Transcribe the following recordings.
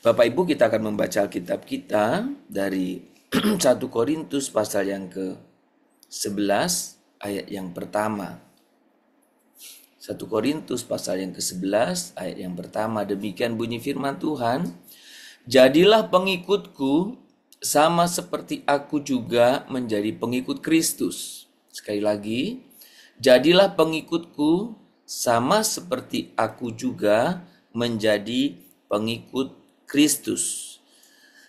Bapak Ibu, kita akan membaca Alkitab kita dari 1 Korintus pasal yang ke-11 ayat yang pertama. 1 Korintus pasal yang ke-11 ayat yang pertama. Demikian bunyi firman Tuhan. Jadilah pengikutku sama seperti aku juga menjadi pengikut Kristus. Sekali lagi, jadilah pengikutku sama seperti aku juga menjadi pengikut Kristus.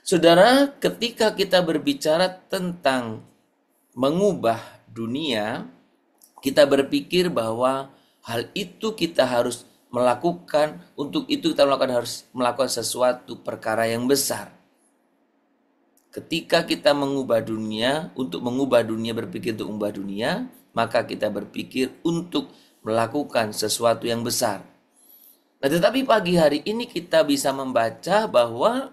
Saudara, ketika kita berbicara tentang mengubah dunia, kita berpikir bahwa hal itu kita harus melakukan, untuk itu kita harus melakukan sesuatu perkara yang besar. Ketika kita mengubah dunia, untuk mengubah dunia, berpikir untuk mengubah dunia, maka kita berpikir untuk melakukan sesuatu yang besar. Nah, tetapi pagi hari ini kita bisa membaca bahwa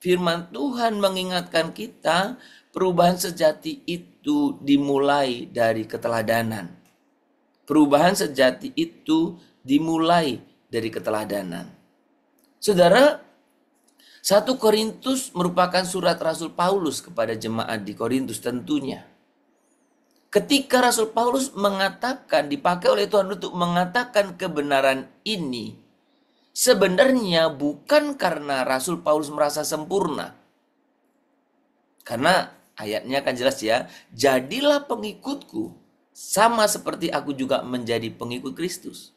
firman Tuhan mengingatkan kita perubahan sejati itu dimulai dari keteladanan. Perubahan sejati itu dimulai dari keteladanan. Saudara, 1 Korintus merupakan surat Rasul Paulus kepada jemaat di Korintus tentunya. Ketika Rasul Paulus mengatakan, dipakai oleh Tuhan untuk mengatakan kebenaran ini, sebenarnya bukan karena Rasul Paulus merasa sempurna. Karena ayatnya kan jelas ya, jadilah pengikutku sama seperti aku juga menjadi pengikut Kristus.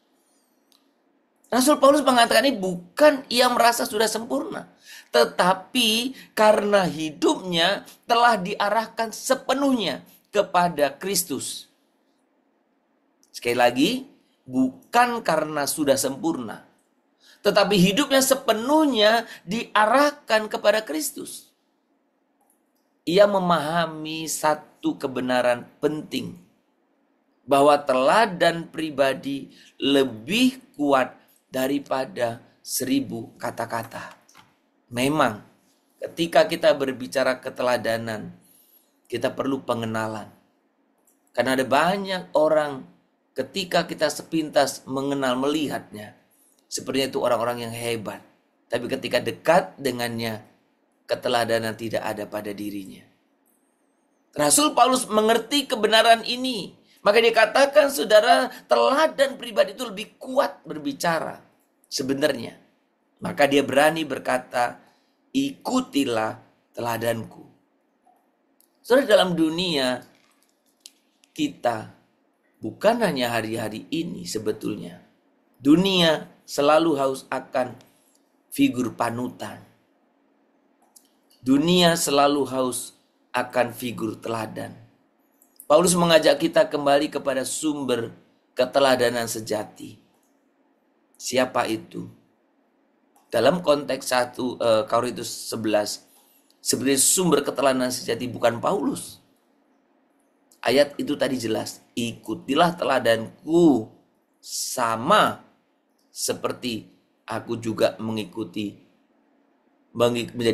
Rasul Paulus mengatakan ini bukan ia merasa sudah sempurna, tetapi karena hidupnya telah diarahkan sepenuhnya kepada Kristus. Sekali lagi, bukan karena sudah sempurna, tetapi hidupnya sepenuhnya diarahkan kepada Kristus. Ia memahami satu kebenaran penting, bahwa teladan pribadi lebih kuat daripada 1000 kata-kata. Memang, ketika kita berbicara keteladanan, kita perlu pengenalan. Karena ada banyak orang ketika kita sepintas mengenal melihatnya, sepertinya itu orang-orang yang hebat. Tapi ketika dekat dengannya, keteladanan tidak ada pada dirinya. Rasul Paulus mengerti kebenaran ini. Maka dia katakan, saudara, teladan pribadi itu lebih kuat berbicara sebenarnya. Maka dia berani berkata, ikutilah teladanku. Saudara, dalam dunia kita, bukan hanya hari-hari ini sebetulnya, dunia selalu haus akan figur panutan. Dunia selalu haus akan figur teladan. Paulus mengajak kita kembali kepada sumber keteladanan sejati. Siapa itu? Dalam konteks 1 Korintus 11, sebenarnya sumber keteladanan sejati bukan Paulus. Ayat itu tadi jelas, ikutilah teladanku sama seperti aku juga menjadi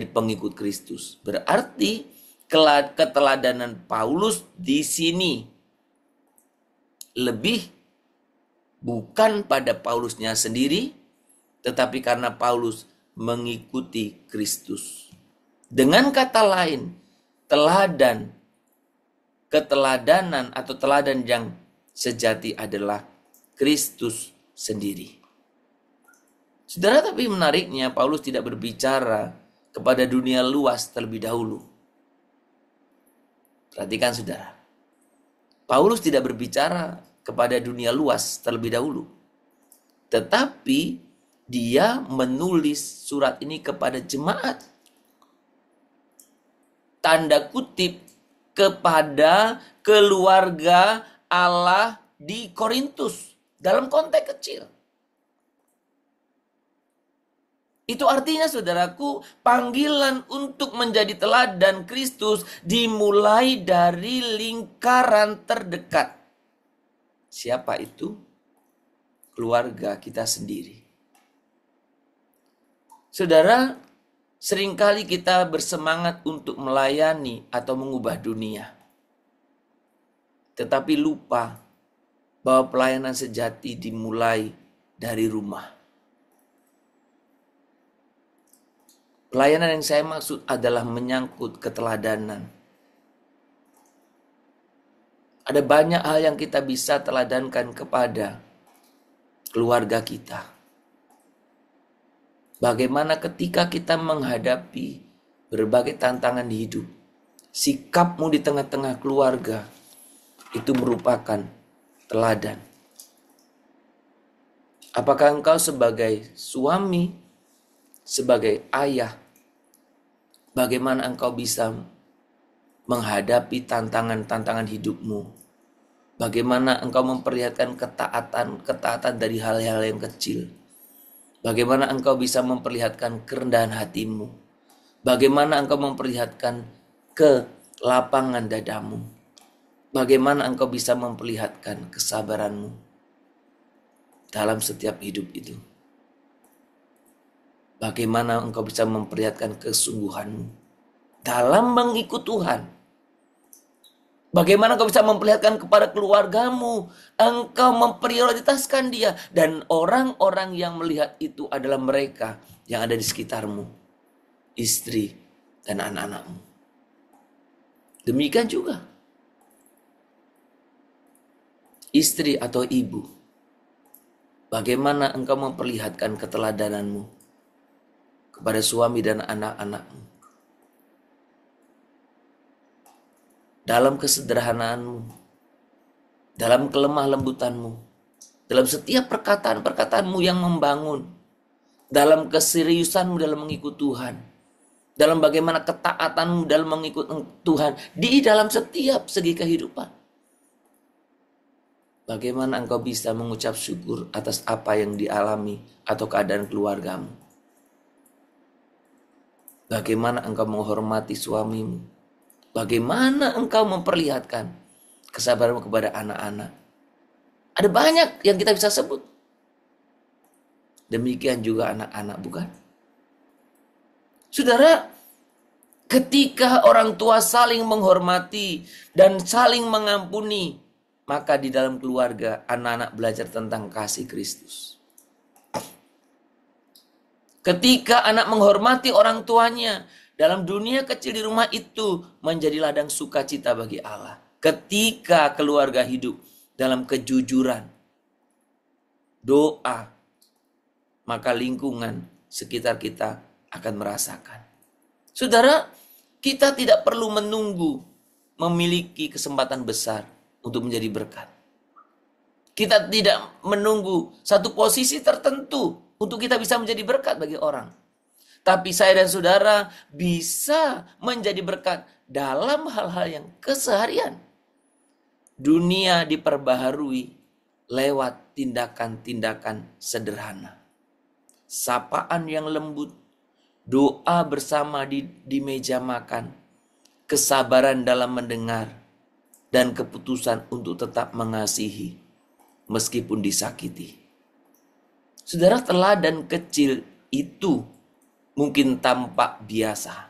pengikut Kristus. Berarti keteladanan Paulus di sini lebih bukan pada Paulusnya sendiri, tetapi karena Paulus mengikuti Kristus. Dengan kata lain, keteladanan atau teladan yang sejati adalah Kristus sendiri. Saudara, tapi menariknya Paulus tidak berbicara kepada dunia luas terlebih dahulu. Perhatikan saudara, Paulus tidak berbicara kepada dunia luas terlebih dahulu. Tetapi dia menulis surat ini kepada jemaat. Tanda kutip, kepada keluarga Allah di Korintus. Dalam konteks kecil. Itu artinya saudaraku, panggilan untuk menjadi teladan Kristus dimulai dari lingkaran terdekat. Siapa itu? Keluarga kita sendiri. Saudara, seringkali kita bersemangat untuk melayani atau mengubah dunia. Tetapi lupa bahwa pelayanan sejati dimulai dari rumah. Pelayanan yang saya maksud adalah menyangkut keteladanan. Ada banyak hal yang kita bisa teladankan kepada keluarga kita. Bagaimana ketika kita menghadapi berbagai tantangan di hidup, sikapmu di tengah-tengah keluarga itu merupakan teladan. Apakah engkau sebagai suami, sebagai ayah, bagaimana engkau bisa menghadapi tantangan-tantangan hidupmu? Bagaimana engkau memperlihatkan ketaatan dari hal-hal yang kecil? Bagaimana engkau bisa memperlihatkan kerendahan hatimu? Bagaimana engkau memperlihatkan kelapangan dadamu? Bagaimana engkau bisa memperlihatkan kesabaranmu dalam setiap hidup itu? Bagaimana engkau bisa memperlihatkan kesungguhanmu dalam mengikut Tuhan? Bagaimana engkau bisa memperlihatkan kepada keluargamu, engkau memprioritaskan dia, dan orang-orang yang melihat itu adalah mereka yang ada di sekitarmu, istri dan anak-anakmu. Demikian juga istri atau ibu, bagaimana engkau memperlihatkan keteladananmu kepada suami dan anak-anakmu dalam kesederhanaanmu, dalam kelemah lembutanmu, dalam setiap perkataan-perkataanmu yang membangun, dalam keseriusanmu dalam mengikut Tuhan, dalam bagaimana ketaatanmu dalam mengikut Tuhan di dalam setiap segi kehidupan. Bagaimana engkau bisa mengucap syukur atas apa yang dialami atau keadaan keluargamu? Bagaimana engkau menghormati suamimu? Bagaimana engkau memperlihatkan kesabaranmu kepada anak-anak? Ada banyak yang kita bisa sebut. Demikian juga anak-anak, bukan? Saudara, ketika orang tua saling menghormati dan saling mengampuni, maka di dalam keluarga anak-anak belajar tentang kasih Kristus. Ketika anak menghormati orang tuanya, dalam dunia kecil di rumah itu menjadi ladang sukacita bagi Allah. Ketika keluarga hidup dalam kejujuran, doa, maka lingkungan sekitar kita akan merasakan. Saudara, kita tidak perlu menunggu memiliki kesempatan besar untuk menjadi berkat. Kita tidak menunggu satu posisi tertentu untuk kita bisa menjadi berkat bagi orang. Tapi saya dan saudara bisa menjadi berkat dalam hal-hal yang keseharian. Dunia diperbaharui lewat tindakan-tindakan sederhana. Sapaan yang lembut, doa bersama di meja makan, kesabaran dalam mendengar, dan keputusan untuk tetap mengasihi meskipun disakiti. Saudara, teladan kecil itu mungkin tampak biasa,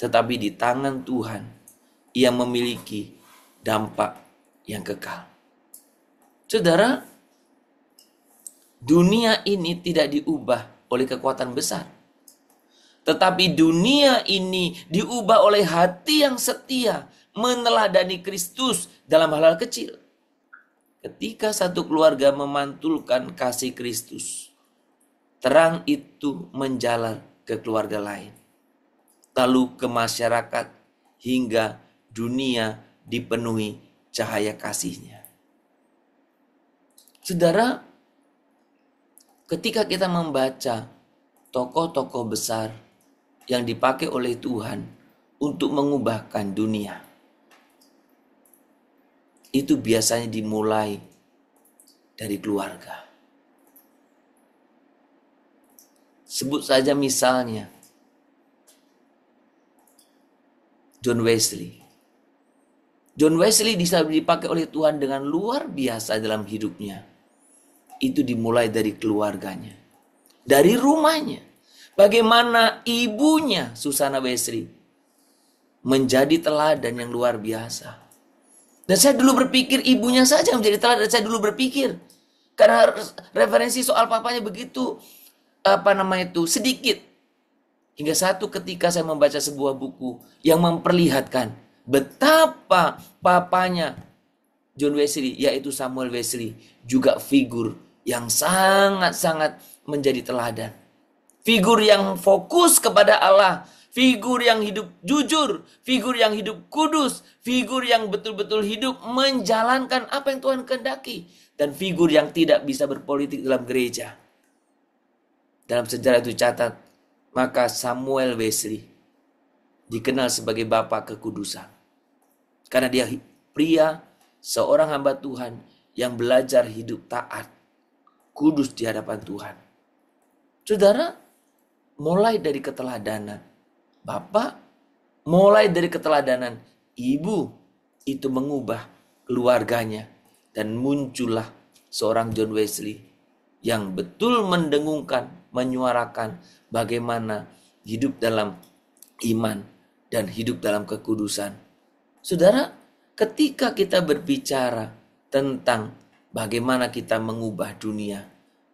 tetapi di tangan Tuhan ia memiliki dampak yang kekal. Saudara, dunia ini tidak diubah oleh kekuatan besar, tetapi dunia ini diubah oleh hati yang setia meneladani Kristus dalam hal-hal kecil. Ketika satu keluarga memantulkan kasih Kristus, terang itu menjalar ke keluarga lain, lalu ke masyarakat, hingga dunia dipenuhi cahaya kasih-Nya. Saudara, ketika kita membaca tokoh-tokoh besar yang dipakai oleh Tuhan untuk mengubahkan dunia, itu biasanya dimulai dari keluarga. Sebut saja misalnya John Wesley. John Wesley bisa dipakai oleh Tuhan dengan luar biasa dalam hidupnya. Itu dimulai dari keluarganya, dari rumahnya. Bagaimana ibunya Susana Wesley menjadi teladan yang luar biasa. Dan saya dulu berpikir ibunya saja menjadi teladan. Saya dulu berpikir karena referensi soal papanya begitu sedikit. Hingga satu ketika saya membaca sebuah buku yang memperlihatkan betapa papanya John Wesley, yaitu Samuel Wesley, juga figur yang sangat-sangat menjadi teladan. Figur yang fokus kepada Allah, figur yang hidup jujur, figur yang hidup kudus, figur yang betul-betul hidup menjalankan apa yang Tuhan kehendaki, dan figur yang tidak bisa berpolitik dalam gereja. Dalam sejarah itu catat, maka Samuel Wesley dikenal sebagai Bapak Kekudusan. Karena dia pria, seorang hamba Tuhan yang belajar hidup taat, kudus di hadapan Tuhan. Saudara, mulai dari keteladanan Bapak, mulai dari keteladanan Ibu, itu mengubah keluarganya. Dan muncullah seorang John Wesley yang betul mendengungkan, menyuarakan bagaimana hidup dalam iman dan hidup dalam kekudusan. Saudara, ketika kita berbicara tentang bagaimana kita mengubah dunia,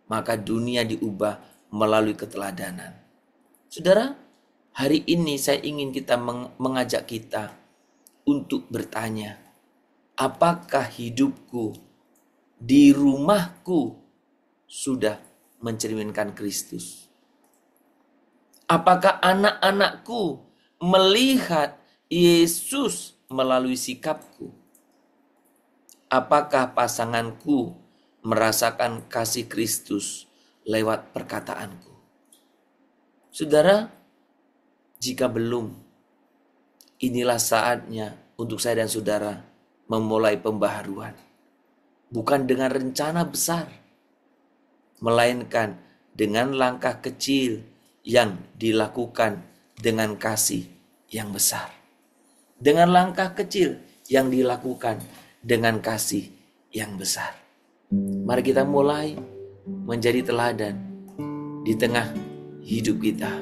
maka dunia diubah melalui keteladanan. Saudara, hari ini saya ingin kita mengajak kita untuk bertanya, apakah hidupku di rumahku sudah mencerminkan Kristus? Apakah anak-anakku melihat Yesus melalui sikapku? Apakah pasanganku merasakan kasih Kristus lewat perkataanku? Saudara, jika belum, inilah saatnya untuk saya dan saudara memulai pembaharuan. Bukan dengan rencana besar, melainkan dengan langkah kecil yang dilakukan dengan kasih yang besar. Dengan langkah kecil yang dilakukan dengan kasih yang besar. Mari kita mulai menjadi teladan di tengah hidup kita.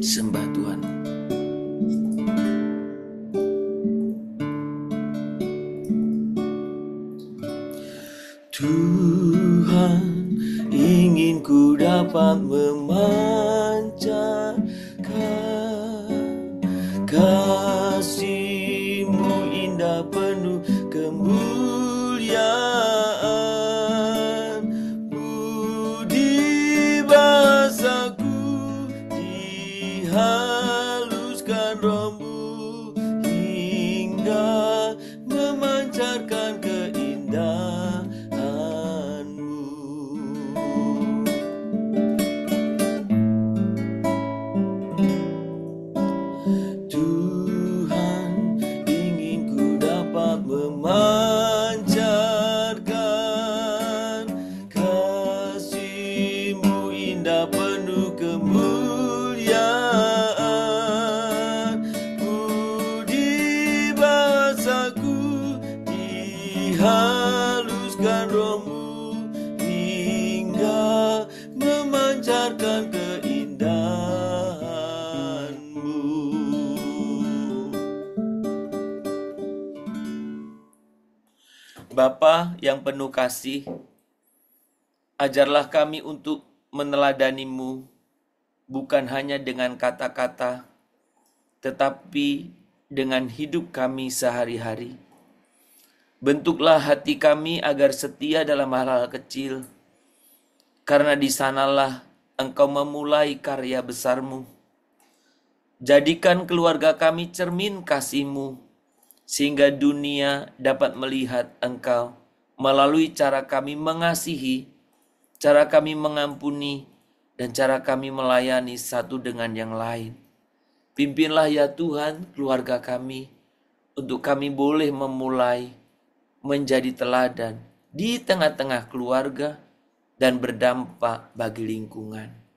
Sembah Tuhan. Tuhan, ingin ku dapat memancarkan kasih-Mu indah penuh kemuliaan. Budi bahasaku dihaluskan Roh-Mu hingga memancarkan keindahan. Memancarkan kasih-Mu indah penuh kemuliaan. Budi bahasaku dihaluskan Roh-Mu hingga memancarkan keindahan-Mu. Bapa yang penuh kasih, ajarlah kami untuk meneladani-Mu, bukan hanya dengan kata-kata, tetapi dengan hidup kami sehari-hari. Bentuklah hati kami agar setia dalam hal-hal kecil, karena di sanalah Engkau memulai karya besar-Mu. Jadikan keluarga kami cermin kasih-Mu, sehingga dunia dapat melihat Engkau melalui cara kami mengasihi, cara kami mengampuni, dan cara kami melayani satu dengan yang lain. Pimpinlah ya Tuhan keluarga kami, untuk kami boleh memulai menjadi teladan di tengah-tengah keluarga dan berdampak bagi lingkungan.